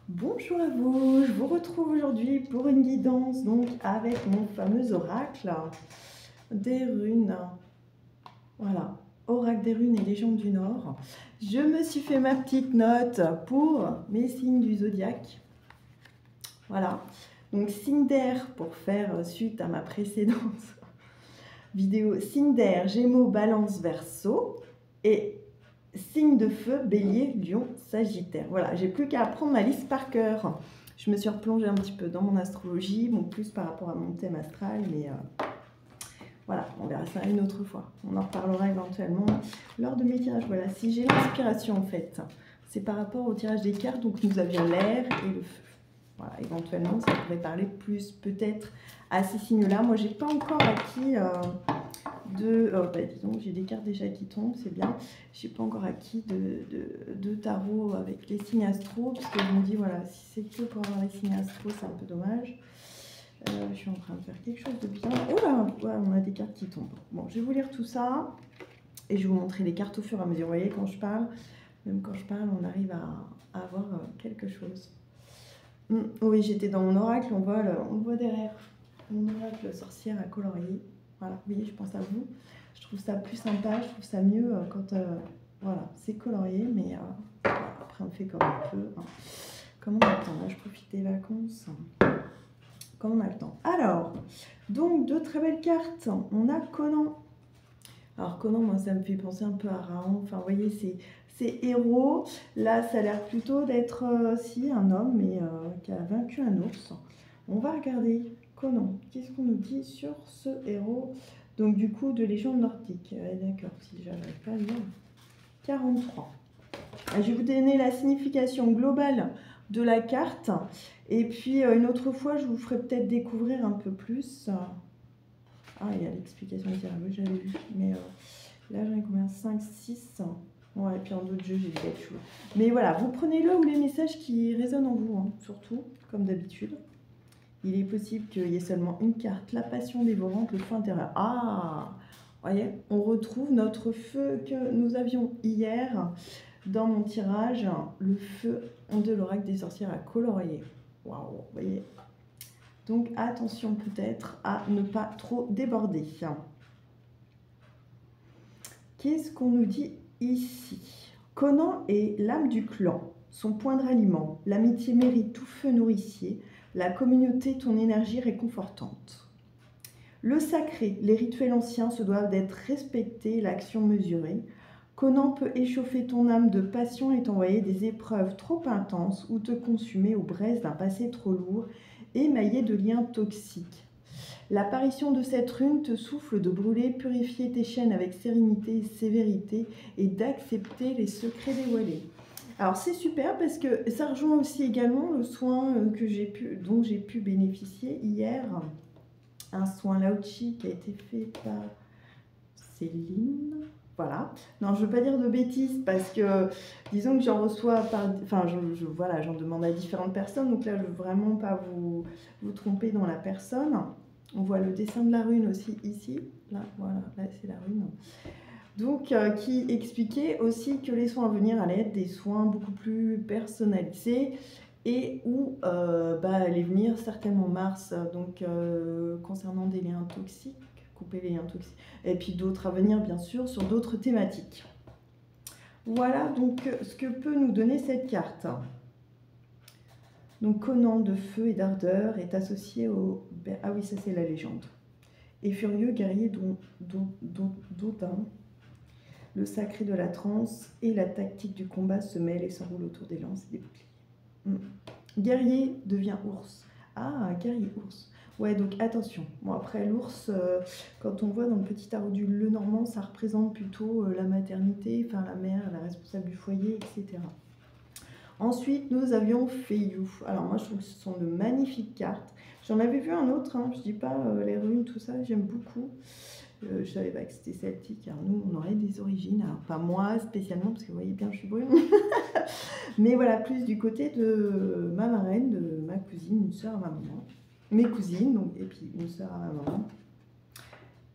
Bonjour à vous, je vous retrouve aujourd'hui pour une guidance donc avec mon fameux oracle des runes. Voilà, oracle des runes et légendes du Nord. Je me suis fait ma petite note pour mes signes du zodiaque. Voilà, donc signe d'air pour faire suite à ma précédente vidéo. Signe d'air, Gémeaux, Balance, Verseau et signe de feu, Bélier, Lion, Sagittaire. Voilà, j'ai plus qu'à apprendre ma liste par cœur. Je me suis replongée un petit peu dans mon astrologie, bon plus par rapport à mon thème astral, mais voilà, on verra ça une autre fois. On en reparlera éventuellement lors de mes tirages. Voilà, si j'ai l'inspiration en fait, c'est par rapport au tirage des cartes, donc nous avions l'air et le feu. Voilà, éventuellement, ça pourrait parler plus peut-être à ces signes-là. Moi, j'ai pas encore acquis disons, j'ai des cartes déjà qui tombent, c'est bien. J'ai pas encore acquis de tarot avec les signes astro, parce que je me dis, voilà, si c'est que pour avoir les signes astro, c'est un peu dommage. Je suis en train de faire quelque chose de bien. Oh là, ouais, on a des cartes qui tombent. Bon, je vais vous lire tout ça, et je vais vous montrer les cartes au fur et à mesure. Vous voyez, quand je parle, même quand je parle, on arrive à avoir quelque chose. Oui, j'étais dans mon oracle, on voit derrière. Mon oracle sorcière à colorier. Voilà, vous voyez, je pense à vous. Je trouve ça plus sympa, je trouve ça mieux quand voilà, c'est colorié, mais voilà, après on fait comme on peut. Hein. Comme on a le temps, là je profite des vacances. Comme on a le temps. Alors, donc deux très belles cartes. On a Conan. Alors Conan, moi ça me fait penser un peu à Raon. Enfin, vous voyez, c'est héros. Là, ça a l'air plutôt d'être si un homme, mais qui a vaincu un ours. On va regarder Conan. Qu'est-ce qu'on nous dit sur ce héros? Donc du coup, de légende nordique. D'accord, si j'arrive pas à lire. 43. Je vais vous donner la signification globale de la carte. Et puis une autre fois, je vous ferai peut-être découvrir un peu plus. Ah, il y a l'explication du tirage, oui, j'avais vu. Mais là, j'en ai combien? 5, 6. Ouais, et puis en d'autres jeux, j'ai des choses. Mais voilà, vous prenez-le ou les messages qui résonnent en vous, hein, surtout, comme d'habitude. Il est possible qu'il y ait seulement une carte, la passion dévorante, le feu intérieur. Ah, voyez, on retrouve notre feu que nous avions hier dans mon tirage, le feu de l'oracle des sorcières à colorier. Waouh, vous voyez. Donc attention peut-être à ne pas trop déborder. Qu'est-ce qu'on nous dit ici? Conan est l'âme du clan, son point de ralliement. L'amitié mérite tout feu nourricier, la communauté ton énergie réconfortante. Le sacré, les rituels anciens se doivent d'être respectés, l'action mesurée. Conan peut échauffer ton âme de passion et t'envoyer des épreuves trop intenses ou te consumer aux braises d'un passé trop lourd, émaillé de liens toxiques. L'apparition de cette rune te souffle de brûler, purifier tes chaînes avec sérénité et sévérité et d'accepter les secrets dévoilés. Alors c'est super parce que ça rejoint aussi également le soin dont j'ai pu bénéficier hier. Un soin Lao-Chi qui a été fait par Céline. Voilà. Non, je ne veux pas dire de bêtises parce que disons que j'en reçois enfin voilà, j'en demande à différentes personnes. Donc là, je ne veux vraiment pas vous tromper dans la personne. On voit le dessin de la rune aussi ici. Là, voilà, là c'est la rune. Donc, qui expliquait aussi que les soins à venir allaient être des soins beaucoup plus personnalisés et où allait venir certainement Mars, donc concernant des liens toxiques, couper les liens toxiques, et puis d'autres à venir bien sûr sur d'autres thématiques. Voilà donc ce que peut nous donner cette carte. Donc Conan de feu et d'ardeur est associé au... Ah oui, ça c'est la légende. Et furieux guerrier d'Odin. Le sacré de la transe et la tactique du combat se mêlent et s'enroulent autour des lances et des boucliers. Guerrier devient ours. Ah, guerrier ours. Ouais, donc attention. Bon, après, l'ours, quand on voit dans le petit tarot du Lenormand, ça représente plutôt la maternité, enfin la mère, la responsable du foyer, etc. Ensuite, nous avions Feyou. Alors moi, je trouve que ce sont de magnifiques cartes. J'en avais vu un autre, hein, je dis pas les runes, tout ça, j'aime beaucoup. Je savais pas que c'était celtique, car nous, on aurait des origines. Alors, pas moi spécialement, parce que vous voyez bien, je suis brune. Mais voilà, plus du côté de ma marraine, de ma cousine, une sœur à ma maman. Mes cousines, donc, et puis une sœur à ma maman,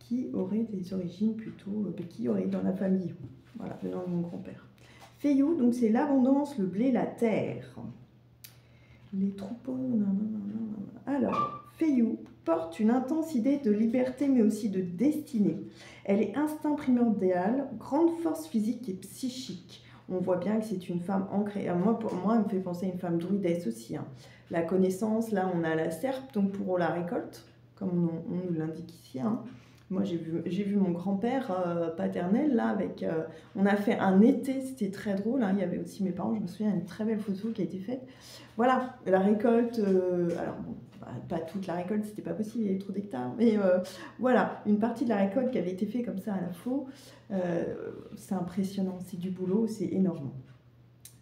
qui aurait des origines plutôt, qui aurait dans la famille, voilà, venant de mon grand-père. Feyou, donc c'est l'abondance, le blé, la terre. Les troupeaux, alors, Feyou porte une intense idée de liberté mais aussi de destinée. Elle est instinct primordial, grande force physique et psychique. On voit bien que c'est une femme ancrée. Moi, pour moi, elle me fait penser à une femme druidesse aussi. Hein. La connaissance, là, on a la serpe, donc pour la récolte, comme on nous l'indique ici. Hein. Moi, j'ai vu mon grand-père paternel, là, avec... on a fait un été, c'était très drôle. Hein. Il y avait aussi mes parents, je me souviens, une très belle photo qui a été faite. Voilà, la récolte... alors, bon, pas toute la récolte, c'était pas possible, il y avait trop d'hectares. Mais voilà, une partie de la récolte qui avait été faite comme ça à la faux. C'est impressionnant, c'est du boulot, c'est énorme.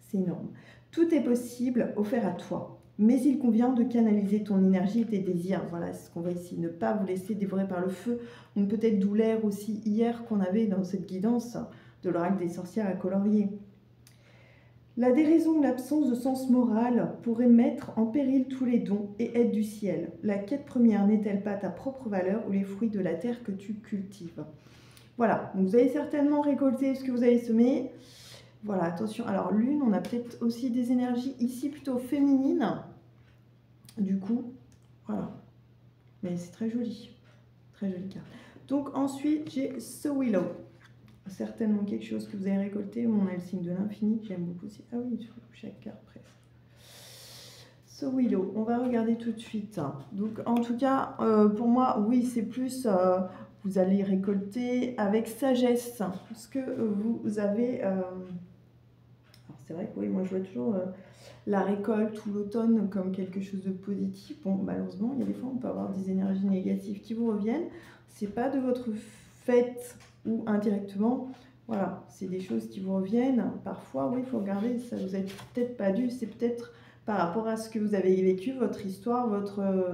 C'est énorme. Tout est possible, offert à toi. Mais il convient de canaliser ton énergie et tes désirs. Voilà, c'est ce qu'on voit ici. Ne pas vous laisser dévorer par le feu. Donc peut-être d'où l'air aussi hier qu'on avait dans cette guidance de l'oracle des sorcières à colorier. La déraison ou l'absence de sens moral pourrait mettre en péril tous les dons et aides du ciel. La quête première n'est-elle pas ta propre valeur ou les fruits de la terre que tu cultives? Voilà, donc vous avez certainement récolté ce que vous avez semé. Voilà, attention. Alors, lune, on a peut-être aussi des énergies ici plutôt féminines. Du coup, voilà. Mais c'est très joli. Très jolie carte. Donc, ensuite, j'ai ce Willow. Certainement quelque chose que vous avez récolté. On a le signe de l'infini. J'aime beaucoup aussi. Ah oui, chaque carte presque. Ce Willow, on va regarder tout de suite. Donc, en tout cas, pour moi, oui, c'est plus... vous allez récolter avec sagesse ce que vous avez... c'est vrai que oui, moi je vois toujours la récolte ou l'automne comme quelque chose de positif. Bon, malheureusement, il y a des fois on peut avoir des énergies négatives qui vous reviennent. C'est pas de votre fait ou indirectement. Voilà, c'est des choses qui vous reviennent. Parfois, oui, il faut regarder, ça vous est peut-être pas dû, c'est peut-être par rapport à ce que vous avez vécu, votre histoire,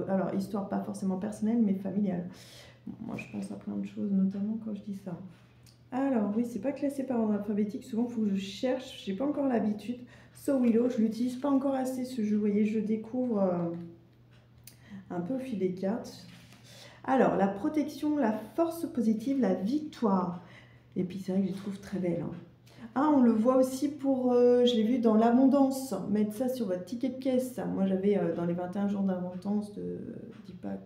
alors histoire pas forcément personnelle, mais familiale. Bon, moi, je pense à plein de choses, notamment quand je dis ça. Alors, oui, c'est pas classé par ordre alphabétique. Souvent, il faut que je cherche. J'ai pas encore l'habitude. So Willow, je l'utilise pas encore assez ce jeu. Vous voyez, je découvre un peu au fil des cartes. Alors, la protection, la force positive, la victoire. Et puis, c'est vrai que je les trouve très belles. Hein. Ah, on le voit aussi pour, je l'ai vu dans l'abondance. Mettre ça sur votre ticket de caisse. Moi, j'avais dans les 21 jours d'abondance de Deepak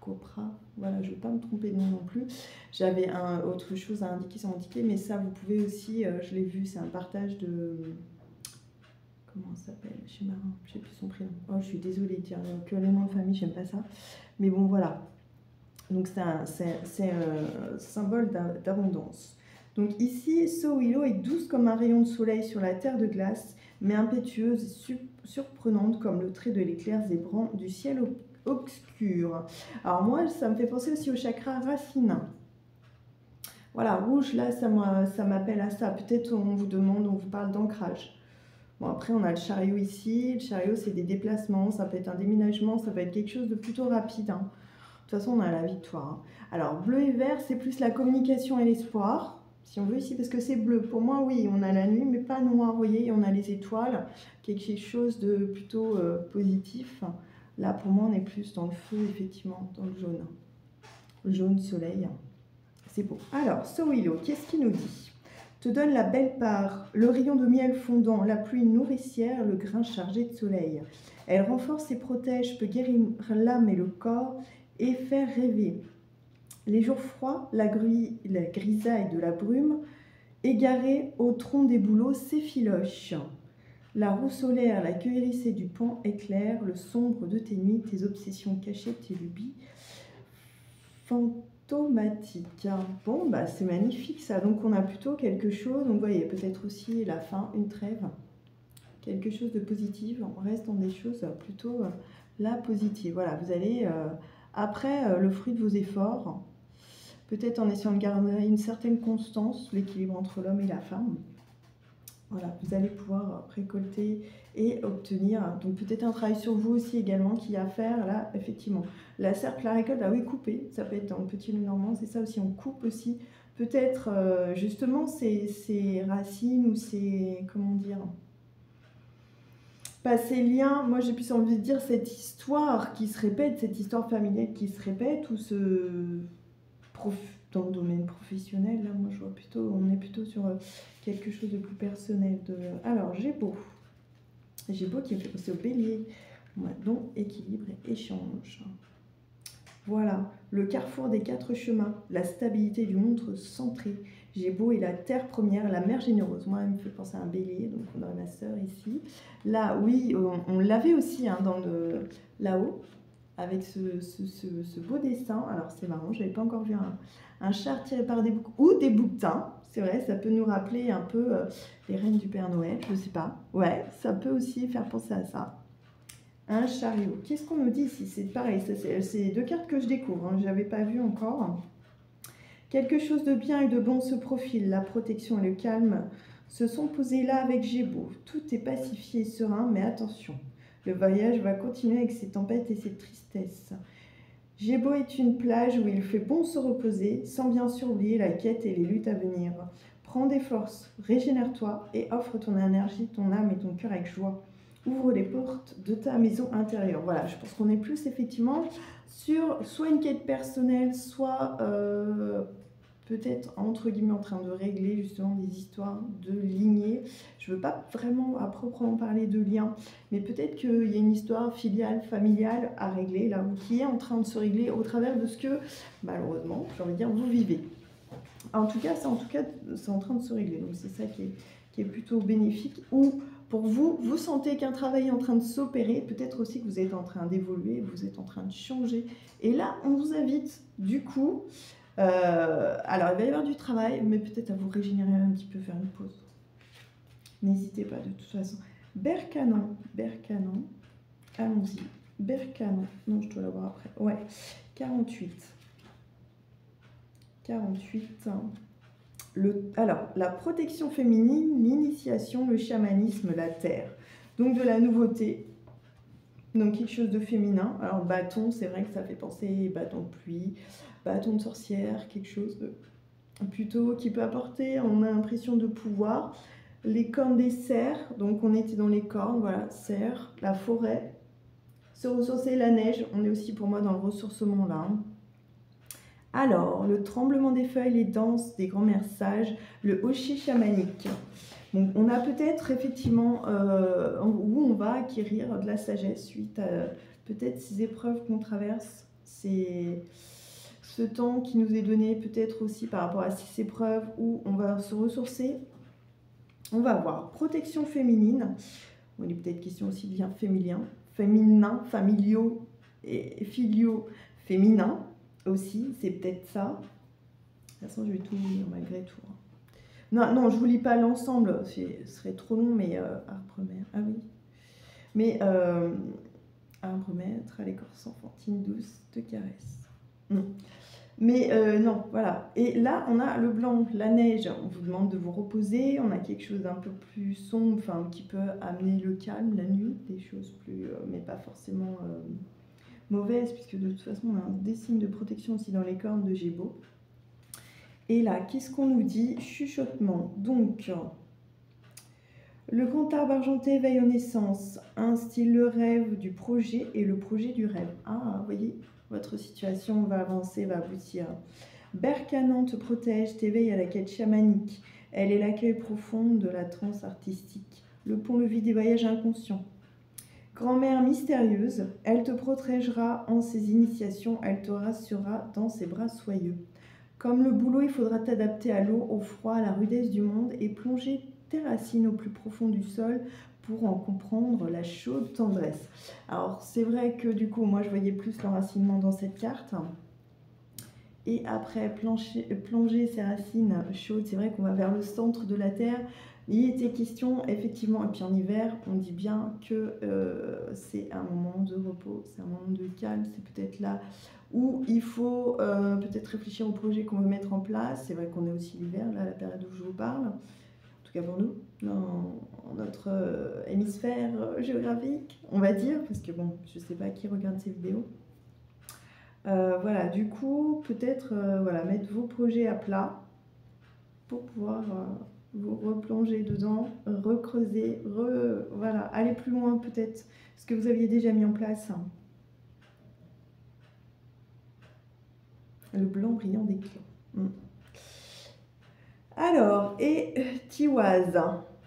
Chopra, voilà, je ne vais pas me tromper de nom non plus. J'avais autre chose à indiquer sur mon ticket, mais ça, vous pouvez aussi, je l'ai vu, c'est un partage de... Comment ça s'appelle? Chez Marin, je ne sais plus son prénom. Oh, je suis désolée, tiens, que les noms de famille, j'aime pas ça. Mais bon, voilà. Donc, c'est un symbole d'abondance. Donc ici, So Willow est douce comme un rayon de soleil sur la terre de glace, mais impétueuse et surprenante comme le trait de l'éclair zébrant du ciel obscur. Alors moi, ça me fait penser aussi au chakra racine. Voilà, rouge, là, ça m'appelle à ça. Peut-être on vous demande, on vous parle d'ancrage. Bon, après, on a le chariot ici. Le chariot, c'est des déplacements. Ça peut être un déménagement. Ça peut être quelque chose de plutôt rapide. Hein. De toute façon, on a la victoire. Hein. Alors, bleu et vert, c'est plus la communication et l'espoir. Si on veut ici, parce que c'est bleu. Pour moi, oui, on a la nuit, mais pas noir. Vous voyez, on a les étoiles. Quelque chose de plutôt positif. Là, pour moi, on est plus dans le feu, effectivement, dans le jaune. Le jaune, soleil. C'est beau. Alors, So Willow, qu'est-ce qu'il nous dit? Te donne la belle part, le rayon de miel fondant, la pluie nourricière, le grain chargé de soleil. Elle renforce et protège, peut guérir l'âme et le corps et faire rêver. Les jours froids, la grisaille de la brume, égarée au tronc des bouleaux, s'effiloche. La roue solaire, la cuirassée du pan éclaire, le sombre de tes nuits, tes obsessions cachées, tes lubies fantomatiques. Bon, bah c'est magnifique ça. Donc on a plutôt quelque chose, donc vous voyez, peut-être aussi la fin, une trêve, quelque chose de positif. On reste dans des choses plutôt là positives. Voilà, vous allez, après le fruit de vos efforts, peut-être en essayant de garder une certaine constance, l'équilibre entre l'homme et la femme. Voilà, vous allez pouvoir récolter et obtenir. Donc peut-être un travail sur vous aussi également qui a à faire. Là, effectivement, la serpe, la récolte, ah oui, couper. Ça peut être dans le petit Lenormand, c'est ça aussi, on coupe aussi. Peut-être justement ces racines ou ces, comment dire, pas ces liens. Moi, j'ai plus envie de dire cette histoire qui se répète, cette histoire familiale qui se répète, ou dans le domaine professionnel, là, moi je vois plutôt, on est plutôt sur quelque chose de plus personnel. Alors, Gémeaux qui me fait penser au bélier. Ouais, donc, équilibre et échange. Voilà, le carrefour des 4 chemins, la stabilité du monde centré. Gémeaux et la terre première, la mère généreuse. Moi, elle me fait penser à un bélier, donc on a ma sœur ici. Là, oui, on l'avait aussi hein, là-haut, avec ce beau dessin. Alors, c'est marrant, je n'avais pas encore vu un char tiré par des boucs ou des bouquetins. C'est vrai, ça peut nous rappeler un peu les reines du Père Noël, je ne sais pas. Ouais, ça peut aussi faire penser à ça. Un chariot. Qu'est-ce qu'on nous dit ici? C'est pareil, c'est 2 cartes que je découvre, hein, je n'avais pas vu encore. Quelque chose de bien et de bon se profile. La protection et le calme se sont posés là avec Gémeaux. Tout est pacifié et serein, mais attention, le voyage va continuer avec ses tempêtes et ses tristesses. Gémeaux est une plage où il fait bon se reposer, sans bien sûr oublier la quête et les luttes à venir. Prends des forces, régénère-toi et offre ton énergie, ton âme et ton cœur avec joie. Ouvre les portes de ta maison intérieure. Voilà, je pense qu'on est plus effectivement sur soit une quête personnelle, soit peut-être entre guillemets en train de régler justement des histoires de lignée. Je ne veux pas vraiment à proprement parler de lien, mais peut-être qu'il y a une histoire filiale, familiale à régler là, ou qui est en train de se régler au travers de ce que, malheureusement, j'ai envie de dire, vous vivez. En tout cas, c'est en train de se régler, donc c'est ça qui est plutôt bénéfique. Ou pour vous, vous sentez qu'un travail est en train de s'opérer, peut-être aussi que vous êtes en train d'évoluer, vous êtes en train de changer. Et là, on vous invite, du coup, alors il va y avoir du travail, mais peut-être à vous régénérer un petit peu, faire une pause. N'hésitez pas de toute façon. Bercanon, allons-y. Bercanon, non, je dois l'avoir après. Ouais, 48. Alors, la protection féminine, l'initiation, le chamanisme, la terre. Donc de la nouveauté, donc quelque chose de féminin. Alors bâton, c'est vrai que ça fait penser bâton de pluie, bâton de sorcière, quelque chose de plutôt qui peut apporter, on a l'impression de pouvoir. Les cornes des cerfs, donc on était dans les cornes, voilà, cerfs, la forêt, se ressourcer, la neige, on est aussi pour moi dans le ressourcement là. Alors, le tremblement des feuilles, les danses des grands-mères sages, le hoshi chamanique. Donc, on a peut-être effectivement où on va acquérir de la sagesse suite à peut-être ces épreuves qu'on traverse, ce temps qui nous est donné peut-être aussi par rapport à ces épreuves où on va se ressourcer. On va avoir protection féminine. Il est peut-être question aussi de lien féminin, familiaux et filiaux féminins aussi, c'est peut-être ça. De toute façon, je vais tout lire malgré tout. Non, je ne vous lis pas l'ensemble, ce serait trop long, mais arbre-mère, ah oui. Mais arbre-maître à l'écorce enfantine douce te caresse. Mais non, voilà. Et là, on a le blanc, la neige. On vous demande de vous reposer. On a quelque chose d'un peu plus sombre, enfin, qui peut amener le calme la nuit, des choses plus, mais pas forcément mauvaises, puisque de toute façon, on a des signes de protection aussi dans les cornes de Gémeaux. Et là, qu'est-ce qu'on nous dit? Chuchotement. Donc, le grand arbre argenté veille aux naissances, instille le rêve du projet et le projet du rêve. Ah, vous voyez, votre situation va avancer, va aboutir. Bercanon te protège, t'éveille à la quête chamanique. Elle est l'accueil profond de la transe artistique, le pont-levis des voyages inconscients. Grand-mère mystérieuse, elle te protégera en ses initiations, elle te rassurera dans ses bras soyeux. Comme le bouleau, il faudra t'adapter à l'eau, au froid, à la rudesse du monde et plonger tes racines au plus profond du sol pour en comprendre la chaude tendresse. Alors, c'est vrai que du coup, moi, je voyais plus l'enracinement dans cette carte. Et après, plonger ses racines chaudes, c'est vrai qu'on va vers le centre de la Terre. Il était question, effectivement, et puis en hiver, on dit bien que c'est un moment de repos, c'est un moment de calme, c'est peut-être là où il faut peut-être réfléchir au projet qu'on veut mettre en place. C'est vrai qu'on est aussi l'hiver, là, la période où je vous parle, en tout cas pour nous, dans notre hémisphère géographique, on va dire, parce que bon, je ne sais pas qui regarde ces vidéos. Voilà, du coup, peut-être voilà, mettre vos projets à plat pour pouvoir vous replonger dedans, recreuser, voilà, aller plus loin peut-être ce que vous aviez déjà mis en place. Le blanc brillant des clans. Alors, et Tiwaz.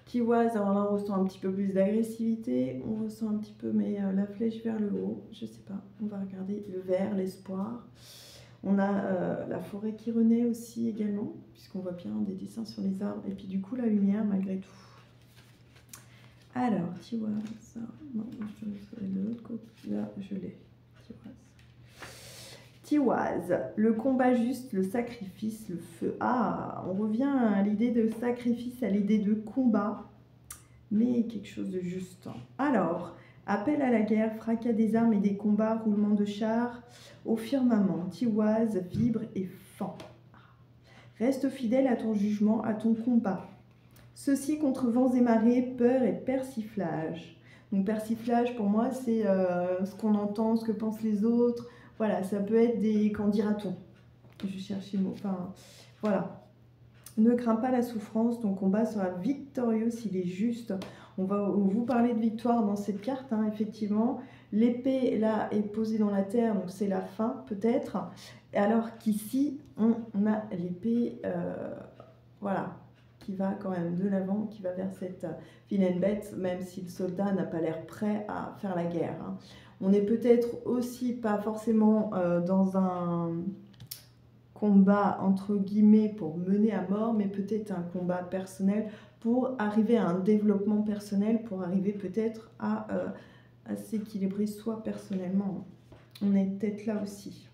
Tiwaz, alors là on ressent un petit peu plus d'agressivité, on ressent un petit peu mais la flèche vers le haut, je sais pas, on va regarder le vert, l'espoir. On a la forêt qui renaît aussi également, puisqu'on voit bien des dessins sur les arbres, et puis du coup la lumière malgré tout. Alors, Tiwaz, non, je vais de l'autre côté, là je l'ai, Tiwaz, le combat juste, le sacrifice, le feu. Ah, on revient à l'idée de sacrifice, à l'idée de combat, mais quelque chose de juste. Alors, appel à la guerre, fracas des armes et des combats, roulement de chars, au firmament, Tiwaz vibre et fend. Reste fidèle à ton jugement, à ton combat. Ceci contre vents et marées, peur et persiflage. Donc persiflage, pour moi, c'est ce qu'on entend, ce que pensent les autres. Voilà, ça peut être des... Qu'en dira-t-on? Je cherche les mots. Enfin, voilà. Ne crains pas la souffrance, ton combat sera victorieux s'il est juste. On va vous parler de victoire dans cette carte, hein, effectivement. L'épée, là, est posée dans la terre, donc c'est la fin, peut-être. Alors qu'ici, on a l'épée, voilà, qui va quand même de l'avant, qui va vers cette vilaine bête, même si le soldat n'a pas l'air prêt à faire la guerre. Hein. On n'est peut-être aussi pas forcément dans un combat entre guillemets pour mener à mort, mais peut-être un combat personnel pour arriver à un développement personnel, pour arriver peut-être à s'équilibrer soi personnellement. On est peut-être là aussi.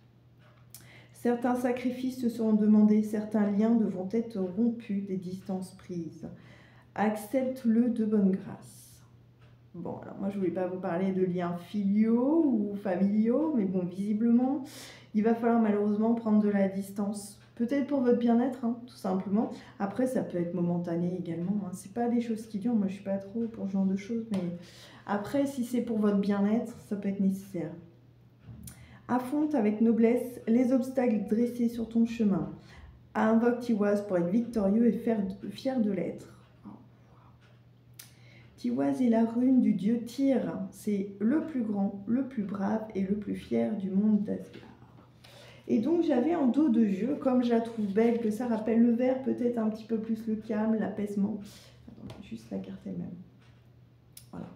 Certains sacrifices se seront demandés, certains liens devront être rompus, des distances prises. Accepte-le de bonne grâce. Bon, alors moi je voulais pas vous parler de liens filiaux ou familiaux, mais bon, visiblement, il va falloir malheureusement prendre de la distance. Peut-être pour votre bien-être, hein, tout simplement. Après, ça peut être momentané également. Hein. C'est pas des choses qui durent. Moi, je suis pas trop pour ce genre de choses, mais après, si c'est pour votre bien-être, ça peut être nécessaire. Affronte avec noblesse les obstacles dressés sur ton chemin. Invoque Tiwaz pour être victorieux et fier de l'être. Tiwaz est la rune du dieu Tyr. C'est le plus grand, le plus brave et le plus fier du monde d'Asgard. Et donc j'avais en dos de jeu, comme je la trouve belle, que ça rappelle le vert, peut-être un petit peu plus le calme, l'apaisement. Juste la carte elle-même. Voilà.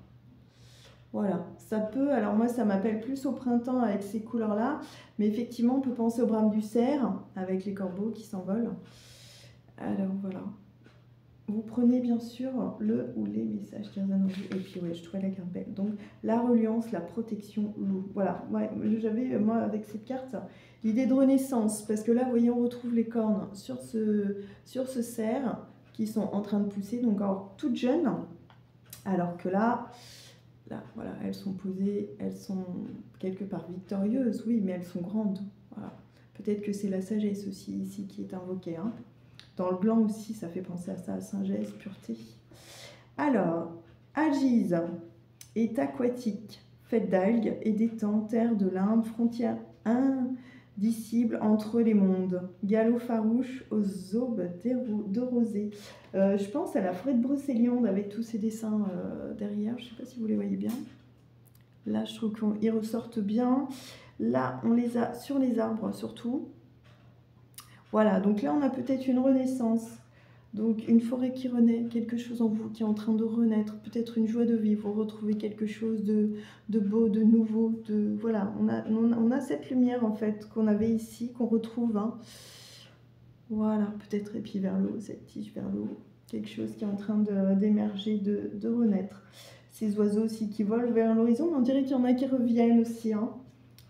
Voilà, ça peut, alors moi ça m'appelle plus au printemps avec ces couleurs-là, mais effectivement on peut penser au brame du cerf, avec les corbeaux qui s'envolent. Alors voilà. Vous prenez bien sûr le ou les messages d'Irzanouji. Et puis ouais, je trouvais la carte belle. Donc la reliance, la protection, l'eau. Voilà, ouais, j'avais moi avec cette carte l'idée de renaissance. Parce que là, vous voyez, on retrouve les cornes sur ce cerf qui sont en train de pousser, donc encore toutes jeunes. Alors que là, voilà, elles sont posées, elles sont quelque part victorieuses, oui, mais elles sont grandes. Voilà. Peut-être que c'est la sagesse aussi ici qui est invoquée. Hein. Dans le blanc aussi, ça fait penser à ça, sagesse, pureté. Alors, Agiz est aquatique, faite d'algues et d'étangs, terre de l'Inde, frontière indicible entre les mondes. Galop farouche aux aubes de rosée. Je pense à la forêt de Brocéliande avec tous ces dessins derrière. Je ne sais pas si vous les voyez bien. Là, je trouve qu'ils ressortent bien. Là, on les a sur les arbres surtout. Voilà, donc là, on a peut-être une renaissance. Donc, une forêt qui renaît, quelque chose en vous qui est en train de renaître, peut-être une joie de vivre, vous retrouvez quelque chose de beau, de nouveau. Voilà, on a cette lumière, en fait, qu'on avait ici, qu'on retrouve. Hein. Voilà, peut-être, et puis vers le haut, cette tige vers le haut. Quelque chose qui est en train d'émerger, de renaître. Ces oiseaux aussi qui volent vers l'horizon, on dirait qu'il y en a qui reviennent aussi. Hein.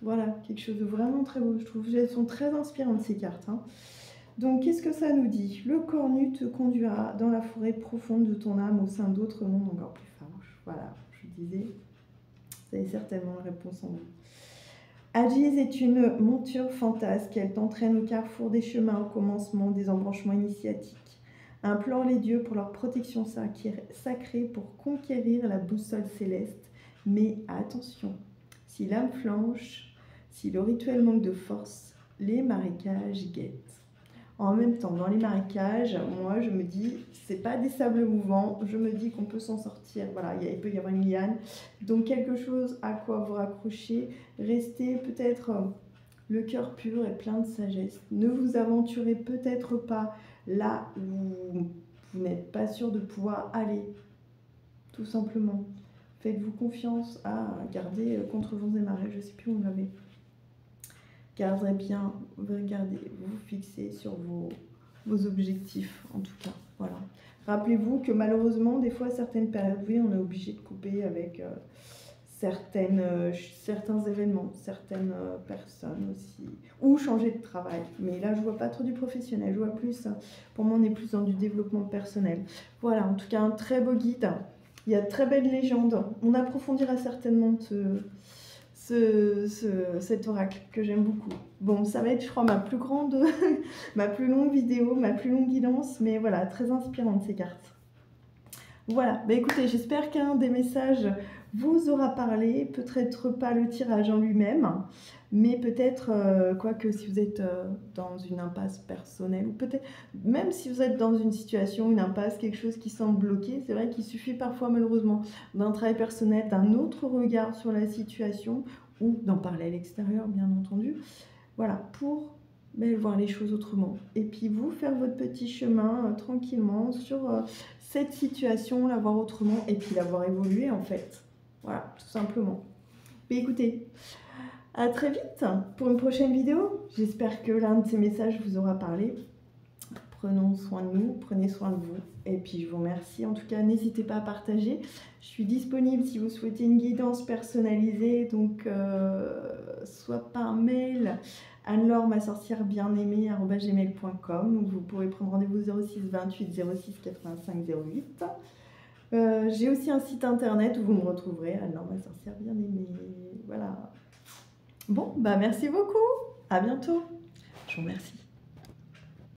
Voilà, quelque chose de vraiment très beau. Je trouve qu'elles sont très inspirantes, ces cartes. Hein. Donc, qu'est-ce que ça nous dit? Le corps nu te conduira dans la forêt profonde de ton âme au sein d'autres mondes encore plus farouches. Voilà, je disais, vous avez certainement la réponse en vous. Agiz est une monture fantasque. Elle t'entraîne au carrefour des chemins, au commencement des embranchements initiatiques. Implore les dieux pour leur protection sacrée pour conquérir la boussole céleste. Mais attention, si l'âme flanche, si le rituel manque de force, les marécages guettent. En même temps, dans les marécages, moi, je me dis, c'est pas des sables mouvants, je me dis qu'on peut s'en sortir. Voilà, il peut y avoir une liane. Donc, quelque chose à quoi vous raccrocher. Restez peut-être le cœur pur et plein de sagesse. Ne vous aventurez peut-être pas là où vous n'êtes pas sûr de pouvoir aller, tout simplement. Faites-vous confiance à garder contre vents et marées, je ne sais plus où on l'avait. Gardez bien, regardez, vous fixez sur vos objectifs, en tout cas, voilà. Rappelez-vous que malheureusement, des fois, à certaines périodes, oui, on est obligé de couper avec certains événements, certaines personnes aussi, ou changer de travail. Mais là, je vois pas trop du professionnel, je vois plus, pour moi, on est plus dans du développement personnel. Voilà, en tout cas, un très beau guide. Il y a de très belles légendes. On approfondira certainement cet oracle que j'aime beaucoup. Bon, ça va être, je crois, ma plus longue vidéo, ma plus longue guidance, mais voilà, très inspirante ces cartes. Voilà, bah écoutez, j'espère qu'un des messages vous aura parlé, peut-être pas le tirage en lui-même, mais peut-être, quoique si vous êtes dans une impasse personnelle, ou peut-être même si vous êtes dans une situation, une impasse, quelque chose qui semble bloqué, c'est vrai qu'il suffit parfois malheureusement d'un travail personnel, d'un autre regard sur la situation, ou d'en parler à l'extérieur, bien entendu, voilà, pour voir les choses autrement. Et puis vous, faire votre petit chemin tranquillement sur cette situation, la voir autrement, et puis la voir évoluer en fait. Voilà, tout simplement. Mais écoutez, à très vite pour une prochaine vidéo. J'espère que l'un de ces messages vous aura parlé. Prenons soin de nous, prenez soin de vous. Et puis je vous remercie. En tout cas, n'hésitez pas à partager. Je suis disponible si vous souhaitez une guidance personnalisée, donc soit par mail Anne-Laure, ma sorcière bien-aimée @gmail.com. Vous pouvez prendre rendez-vous 06 28 06 85 08. J'ai aussi un site internet où vous me retrouverez, Anne-Laure, ma sorcière bien-aimée. Voilà. Bon, bah merci beaucoup. À bientôt. Je vous remercie.